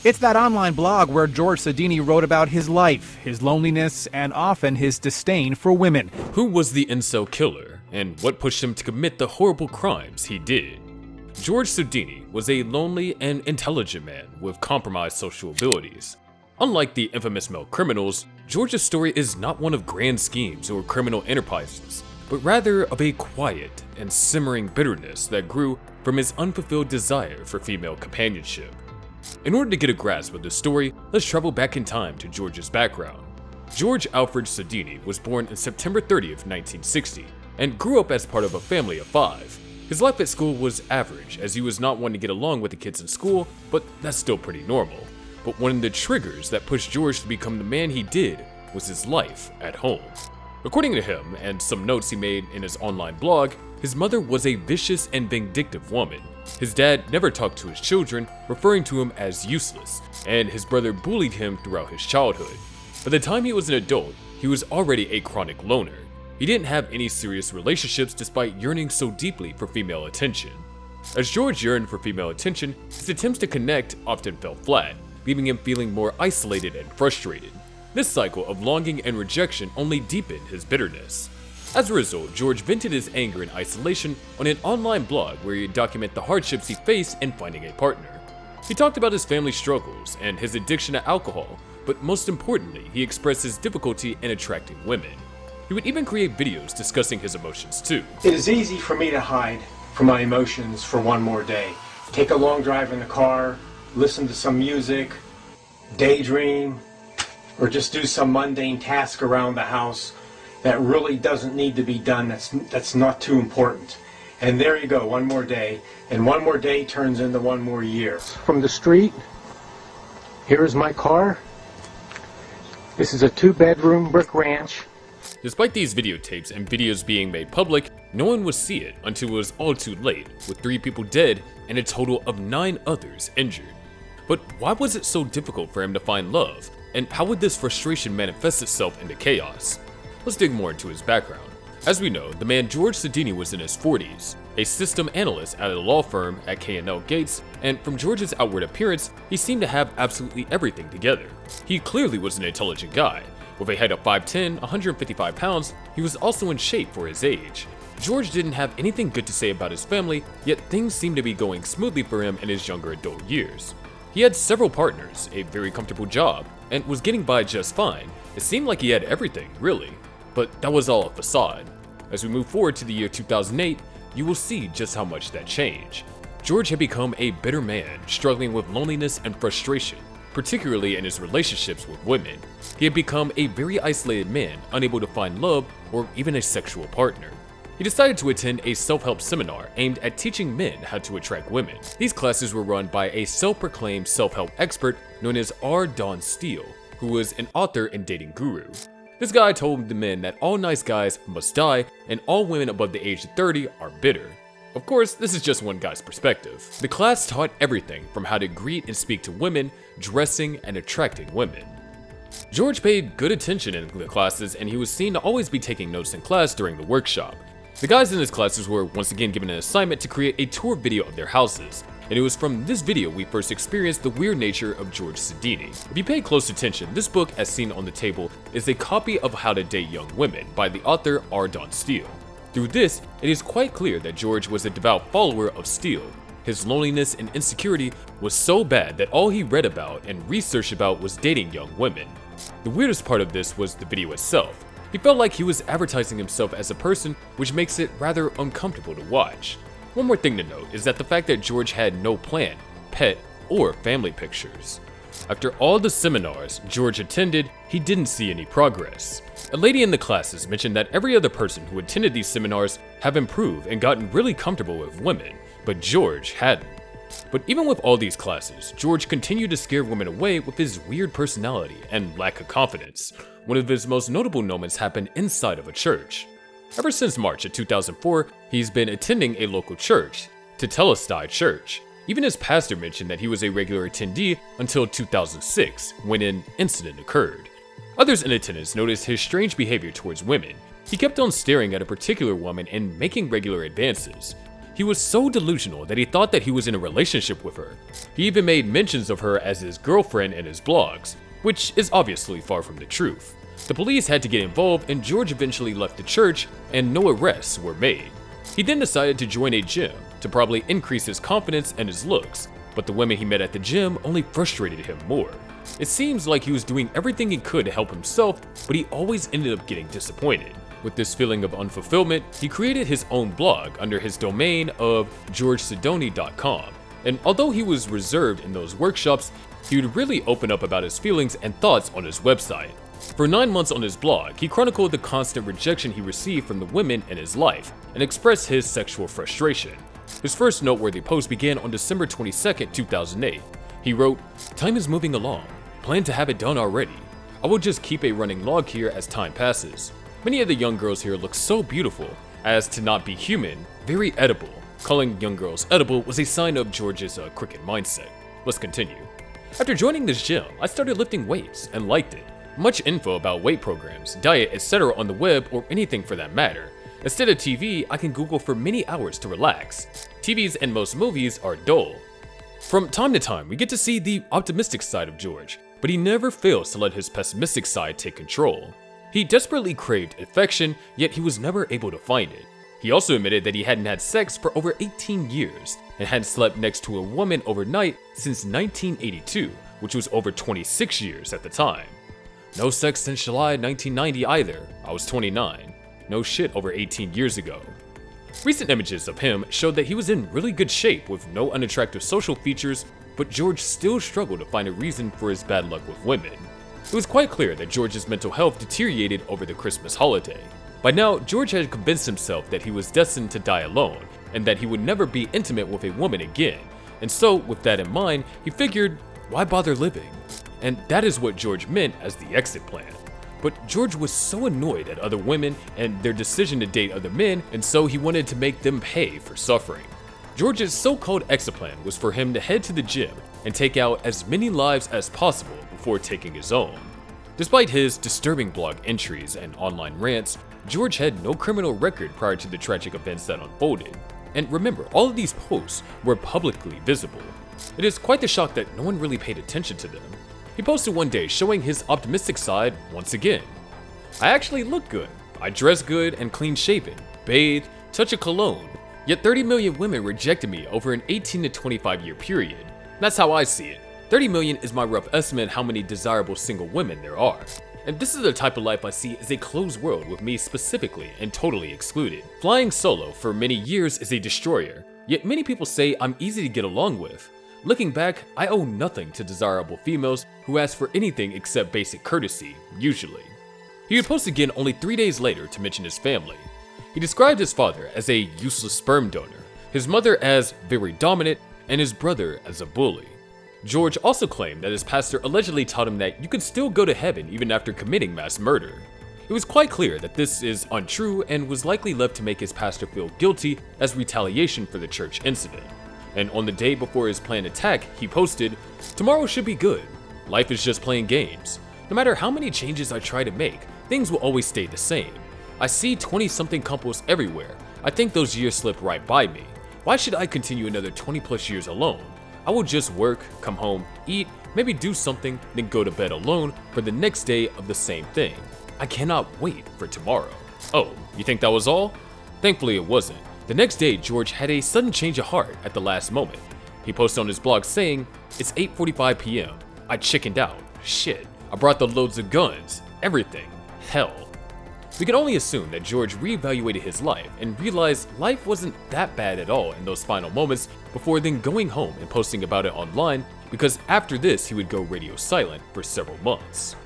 It's that online blog where George Sodini wrote about his life, his loneliness, and often his disdain for women. Who was the incel killer, and what pushed him to commit the horrible crimes he did? George Sodini was a lonely and intelligent man with compromised social abilities. Unlike the infamous male criminals, George's story is not one of grand schemes or criminal enterprises, but rather of a quiet and simmering bitterness that grew from his unfulfilled desire for female companionship. In order to get a grasp of the story, let's travel back in time to George's background. George Alfred Sodini was born on September 30th, 1960, and grew up as part of a family of 5. His life at school was average, as he was not one to get along with the kids in school, but that's still pretty normal. But one of the triggers that pushed George to become the man he did was his life at home. According to him, and some notes he made in his online blog, his mother was a vicious and vindictive woman. His dad never talked to his children, referring to him as useless, and his brother bullied him throughout his childhood. By the time he was an adult, he was already a chronic loner. He didn't have any serious relationships despite yearning so deeply for female attention. As George yearned for female attention, his attempts to connect often fell flat, leaving him feeling more isolated and frustrated. This cycle of longing and rejection only deepened his bitterness. As a result, George vented his anger and isolation on an online blog where he would document the hardships he faced in finding a partner. He talked about his family struggles and his addiction to alcohol, but most importantly, he expressed his difficulty in attracting women. He would even create videos discussing his emotions too. It is easy for me to hide from my emotions for one more day. Take a long drive in the car, listen to some music, daydream, or just do some mundane task around the house that really doesn't need to be done, that's not too important. And there you go, one more day, and one more day turns into one more year. From the street, here is my car. This is a 2-bedroom brick ranch. Despite these videotapes and videos being made public, no one would see it until it was all too late, with 3 people dead and a total of 9 others injured. But why was it so difficult for him to find love? And how would this frustration manifest itself into chaos? Let's dig more into his background. As we know, the man George Sodini was in his 40s, a system analyst at a law firm at K&L Gates, and from George's outward appearance, he seemed to have absolutely everything together. He clearly was an intelligent guy. With a height of 5'10", 155 pounds, he was also in shape for his age. George didn't have anything good to say about his family, yet things seemed to be going smoothly for him in his younger adult years. He had several partners, a very comfortable job, and was getting by just fine. It seemed like he had everything, really. But that was all a facade. As we move forward to the year 2008, you will see just how much that changed. George had become a bitter man, struggling with loneliness and frustration, particularly in his relationships with women. He had become a very isolated man, unable to find love or even a sexual partner. He decided to attend a self-help seminar aimed at teaching men how to attract women. These classes were run by a self-proclaimed self-help expert known as R. Don Steele, who was an author and dating guru. This guy told the men that all nice guys must die and all women above the age of 30 are bitter. Of course, this is just one guy's perspective. The class taught everything from how to greet and speak to women, dressing, and attracting women. George paid good attention in the classes, and he was seen to always be taking notes in class during the workshop. The guys in his classes were once again given an assignment to create a tour video of their houses, and it was from this video we first experienced the weird nature of George Sodini. If you pay close attention, this book, as seen on the table, is a copy of How to Date Young Women by the author R. Don Steele. Through this, it is quite clear that George was a devout follower of Steele. His loneliness and insecurity was so bad that all he read about and researched about was dating young women. The weirdest part of this was the video itself. He felt like he was advertising himself as a person, which makes it rather uncomfortable to watch. One more thing to note is that the fact that George had no plant, pet, or family pictures. After all the seminars George attended, he didn't see any progress. A lady in the classes mentioned that every other person who attended these seminars have improved and gotten really comfortable with women, but George hadn't. But even with all these classes, George continued to scare women away with his weird personality and lack of confidence. One of his most notable moments happened inside of a church. Ever since March of 2004, he's been attending a local church, Tetelestai Church. Even his pastor mentioned that he was a regular attendee until 2006, when an incident occurred. Others in attendance noticed his strange behavior towards women. He kept on staring at a particular woman and making regular advances. He He was so delusional that he thought that he was in a relationship with her. He even made mentions of her as his girlfriend in his blogs, which is obviously far from the truth. The police had to get involved and George eventually left the church and no arrests were made. He then decided to join a gym to probably increase his confidence and his looks, but the women he met at the gym only frustrated him more. It seems like he was doing everything he could to help himself, but he always ended up getting disappointed. With this feeling of unfulfillment, he created his own blog under his domain of georgesodini.com. And although he was reserved in those workshops, he would really open up about his feelings and thoughts on his website. For 9 months on his blog, he chronicled the constant rejection he received from the women in his life and expressed his sexual frustration. His first noteworthy post began on December 22, 2008. He wrote, "Time is moving along. Plan to have it done already. I will just keep a running log here as time passes. Many of the young girls here look so beautiful as to not be human, very edible. Calling young girls edible was a sign of George's crooked mindset." Let's continue. "After joining this gym, I started lifting weights and liked it. Much info about weight programs, diet, etc. on the web or anything for that matter. Instead of TV, I can Google for many hours to relax. TVs and most movies are dull. From time to time, we get to see the optimistic side of George, but he never fails to let his pessimistic side take control. He desperately craved affection, yet he was never able to find it. He also admitted that he hadn't had sex for over 18 years and hadn't slept next to a woman overnight since 1982, which was over 26 years at the time. No sex since July 1990 either. I was 29. No shit, over 18 years ago. Recent images of him showed that he was in really good shape with no unattractive social features, but George still struggled to find a reason for his bad luck with women. It was quite clear that George's mental health deteriorated over the Christmas holiday. By now, George had convinced himself that he was destined to die alone, and that he would never be intimate with a woman again. And so, with that in mind, he figured, why bother living? And that is what George meant as the exit plan. But George was so annoyed at other women and their decision to date other men, and so he wanted to make them pay for suffering. George's so-called exit plan was for him to head to the gym and take out as many lives as possible before taking his own. Despite his disturbing blog entries and online rants, George had no criminal record prior to the tragic events that unfolded. And remember, all of these posts were publicly visible. It is quite the shock that no one really paid attention to them. He posted one day showing his optimistic side once again. "I actually look good. I dress good and clean shaven, bathe, touch a cologne. Yet 30 million women rejected me over an 18 to 25 year period. That's how I see it. 30 million is my rough estimate how many desirable single women there are. And this is the type of life I see as a closed world with me specifically and totally excluded. Flying solo for many years is a destroyer, yet many people say I'm easy to get along with. Looking back, I owe nothing to desirable females who ask for anything except basic courtesy, usually." He would post again only 3 days later to mention his family. He described his father as a useless sperm donor, his mother as very dominant, and his brother as a bully. George also claimed that his pastor allegedly taught him that you could still go to heaven even after committing mass murder. It was quite clear that this is untrue and was likely left to make his pastor feel guilty as retaliation for the church incident. And on the day before his planned attack, he posted, "Tomorrow should be good. Life is just playing games. No matter how many changes I try to make, things will always stay the same. I see 20-something couples everywhere. I think those years slip right by me. Why should I continue another 20 plus years alone? I will just work, come home, eat, maybe do something, then go to bed alone for the next day of the same thing. I cannot wait for tomorrow." Oh, you think that was all? Thankfully it wasn't. The next day, George had a sudden change of heart at the last moment. He posted on his blog saying, "It's 8:45 p.m. I chickened out. Shit. I brought the loads of guns. Everything. Hell." We can only assume that George reevaluated his life and realized life wasn't that bad at all in those final moments before then going home and posting about it online, because after this he would go radio silent for several months.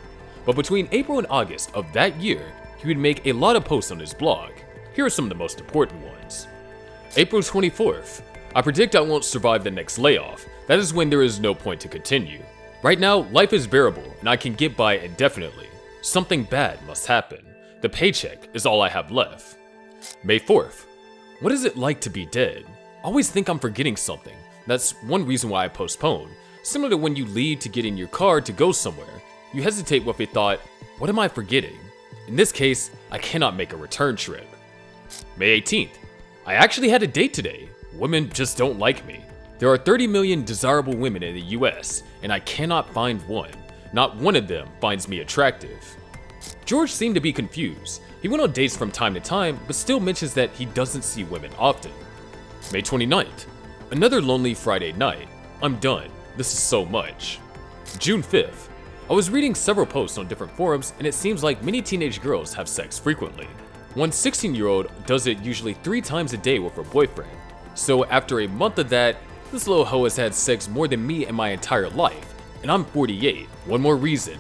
But between April and August of that year, he would make a lot of posts on his blog. Here are some of the most important ones. April 24th. I predict I won't survive the next layoff. That is when there is no point to continue. Right now, life is bearable and I can get by indefinitely. Something bad must happen. The paycheck is all I have left. May 4th. What is it like to be dead? I always think I'm forgetting something. That's one reason why I postpone. Similar to when you leave to get in your car to go somewhere. You hesitate with a thought, what am I forgetting? In this case, I cannot make a return trip. May 18th. I actually had a date today. women just don't like me. There are 30 million desirable women in the US, and I cannot find one. Not one of them finds me attractive. George seemed to be confused. He went on dates from time to time, but still mentions that he doesn't see women often. May 29th. Another lonely Friday night. I'm done. This is so much. June 5th. I was reading several posts on different forums, and it seems like many teenage girls have sex frequently. One 16-year-old does it usually 3 times a day with her boyfriend. So after a month of that, this little hoe has had sex more than me in my entire life, and I'm 48. One more reason.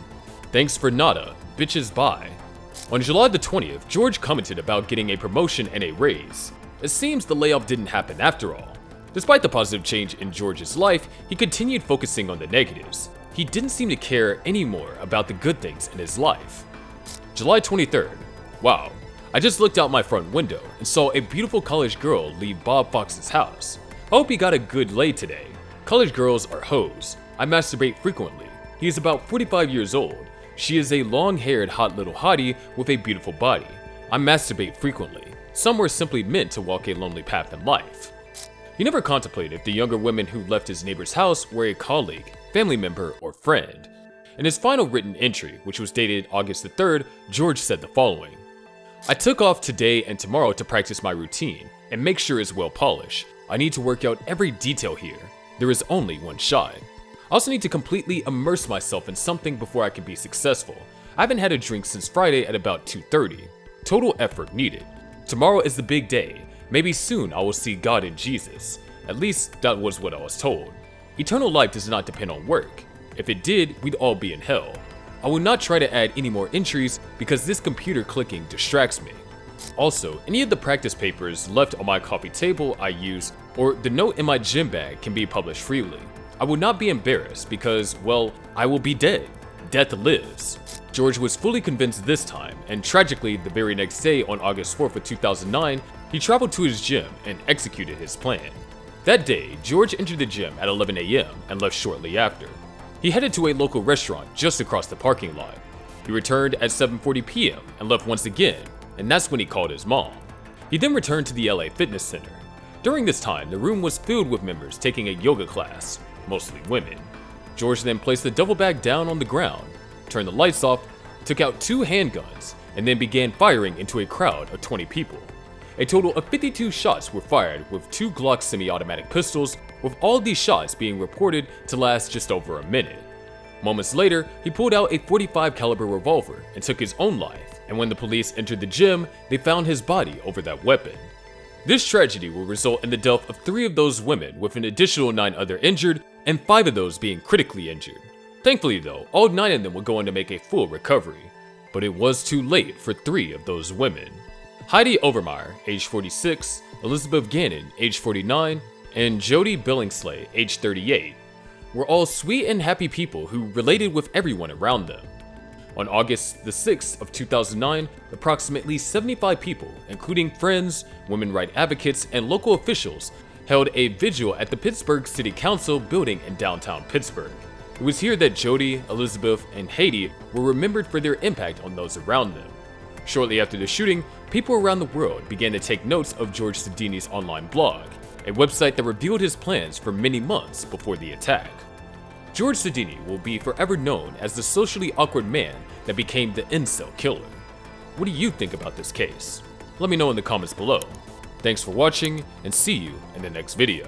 Thanks for nada. Bitches bye. On July the 20th, George commented about getting a promotion and a raise. It seems the layoff didn't happen after all. Despite the positive change in George's life, he continued focusing on the negatives. He didn't seem to care anymore about the good things in his life. July 23rd. Wow. I just looked out my front window and saw a beautiful college girl leave Bob Fox's house. I hope he got a good lay today. College girls are hoes. I masturbate frequently. He is about 45 years old. She is a long-haired hot little hottie with a beautiful body. I masturbate frequently. Some were simply meant to walk a lonely path in life. He never contemplated if the younger women who left his neighbor's house were a colleague, family member, or friend. In his final written entry, which was dated August the 3rd, George said the following. I took off today and tomorrow to practice my routine and make sure it's well polished. I need to work out every detail here. There is only one shot. I also need to completely immerse myself in something before I can be successful. I haven't had a drink since Friday at about 2:30. Total effort needed. Tomorrow is the big day. Maybe soon I will see God and Jesus. At least that was what I was told. Eternal life does not depend on work. If it did, we'd all be in hell. I will not try to add any more entries because this computer clicking distracts me. Also, any of the practice papers left on my coffee table I use, or the note in my gym bag can be published freely. I will not be embarrassed because, well, I will be dead. Death lives. George was fully convinced this time, and tragically, the very next day on August 4th of 2009, he traveled to his gym and executed his plan. That day, George entered the gym at 11 a.m. and left shortly after. He headed to a local restaurant just across the parking lot. He returned at 7:40 p.m. and left once again, and that's when he called his mom. He then returned to the LA Fitness Center. During this time, the room was filled with members taking a yoga class, mostly women. George then placed the duffel bag down on the ground, turned the lights off, took out 2 handguns, and then began firing into a crowd of 20 people. A total of 52 shots were fired with 2 Glock semi-automatic pistols, with all these shots being reported to last just over a minute. Moments later, he pulled out a .45 caliber revolver and took his own life, and when the police entered the gym, they found his body over that weapon. This tragedy will result in the death of 3 of those women, with an additional 9 other injured, and 5 of those being critically injured. Thankfully though, all 9 of them would go on to make a full recovery. But it was too late for 3 of those women. Heidi Overmeyer, age 46, Elizabeth Gannon, age 49, and Jody Billingsley, age 38, were all sweet and happy people who related with everyone around them. On August the 6th of 2009, approximately 75 people, including friends, women rights advocates, and local officials, held a vigil at the Pittsburgh City Council building in downtown Pittsburgh. It was here that Jody, Elizabeth, and Heidi were remembered for their impact on those around them. Shortly after the shooting, people around the world began to take notes of George Sodini's online blog, a website that revealed his plans for many months before the attack. George Sodini will be forever known as the socially awkward man that became the Incel killer. What do you think about this case? Let me know in the comments below. Thanks for watching, and see you in the next video.